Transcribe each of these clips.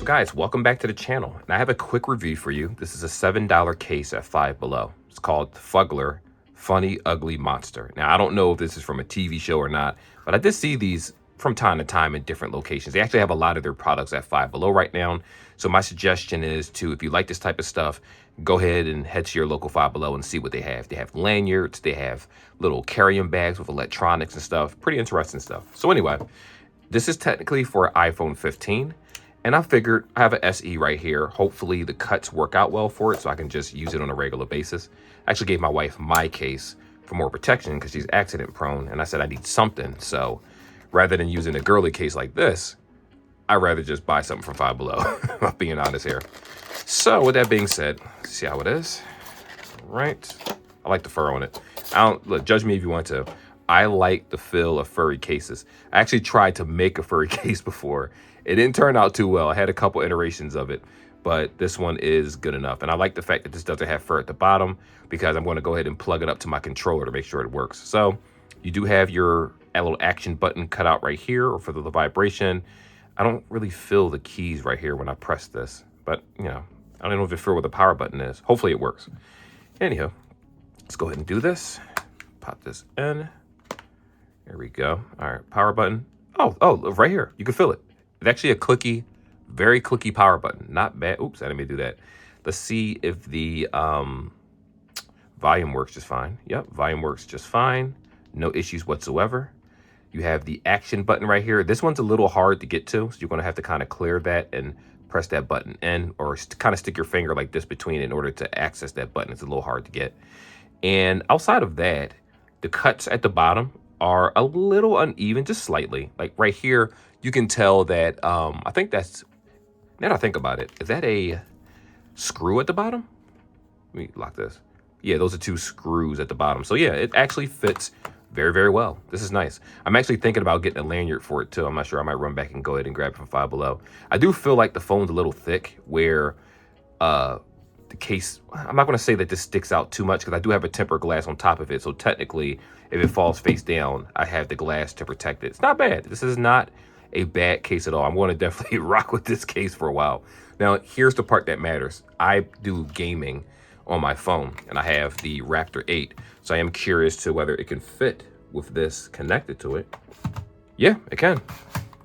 So guys, welcome back to the channel. And I have a quick review for you. This is a $7 case at Five Below. It's called Fuggler Funny Ugly Monster. Now, I don't know if this is from a TV show or not, but I did see these from time to time in different locations. They actually have a lot of their products at Five Below right now. So my suggestion is to, if you like this type of stuff, go ahead and head to your local Five Below and see what they have. They have lanyards, they have little carrying bags with electronics and stuff. Pretty interesting stuff. So anyway, this is technically for iPhone 15. And I figured I have an SE right here. Hopefully the cuts work out well for it so I can just use it on a regular basis. I actually gave my wife my case for more protection because she's accident prone. And I said I need something. So rather than using a girly case like this, I'd rather just buy something from Five Below. I'm being honest here. So with that being said, see how it is. Right. I like the fur on it. Look, judge me if you want to. I like the feel of furry cases. I actually tried to make a furry case before. It didn't turn out too well. I had a couple iterations of it, but this one is good enough. And I like the fact that this doesn't have fur at the bottom because I'm going to go ahead and plug it up to my controller to make sure it works. So you do have your little action button cut out right here or for the vibration. I don't really feel the keys right here when I press this, but you know, I don't know if you feel where the power button is. Hopefully it works. Anyhow, let's go ahead and do this. Pop this in. There we go. All right, power button. Oh, right here. You can feel it. It's actually a clicky, very clicky power button. Not bad. Oops, I didn't mean to do that. Let's see if the volume works just fine. Yep, volume works just fine. No issues whatsoever. You have the action button right here. This one's a little hard to get to, so you're going to have to kind of clear that and press that button in, or kind of stick your finger like this between it in order to access that button. It's a little hard to get. And outside of that, the cuts at the bottom are a little uneven, just slightly. Like right here, you can tell that, I think that's, now that I think about it, is that a screw at the bottom? Let me lock this. Yeah, those are two screws at the bottom. So yeah, it actually fits very, very well. This is nice. I'm actually thinking about getting a lanyard for it too. I'm not sure. I might run back and go ahead and grab it from Five Below. I do feel like the phone's a little thick where the case, I'm not going to say that this sticks out too much because I do have a tempered glass on top of it. So technically, if it falls face down, I have the glass to protect it. It's not bad. This is not a bad case at all. I'm going to definitely rock with this case for a while. Now, here's the part that matters. I do gaming on my phone, and I have the Raptor 8. So I am curious to whether it can fit with this connected to it. Yeah, it can.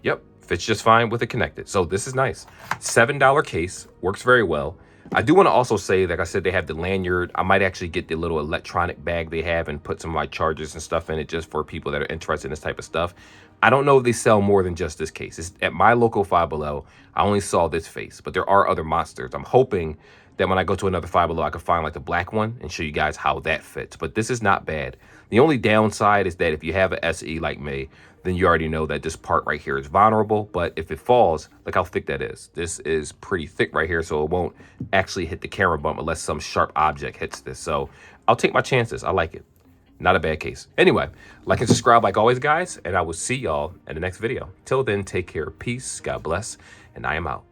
Yep, fits just fine with it connected. So this is nice. $7 case, works very well. I do want to also say, like I said, they have the lanyard. I might actually get the little electronic bag they have and put some of my chargers and stuff in it just for people that are interested in this type of stuff. I don't know if they sell more than just this case. It's at my local Five Below, I only saw this face, but there are other monsters. I'm hoping that when I go to another Five Below, I can find like the black one and show you guys how that fits. But this is not bad. The only downside is that if you have an SE like me, then you already know that this part right here is vulnerable. But if it falls, look how thick that is. This is pretty thick right here, so it won't actually hit the camera bump unless some sharp object hits this. So I'll take my chances. I like it. Not a bad case. Anyway, like and subscribe like always, guys, and I will see y'all in the next video. Till then, take care, peace, God bless, and I am out.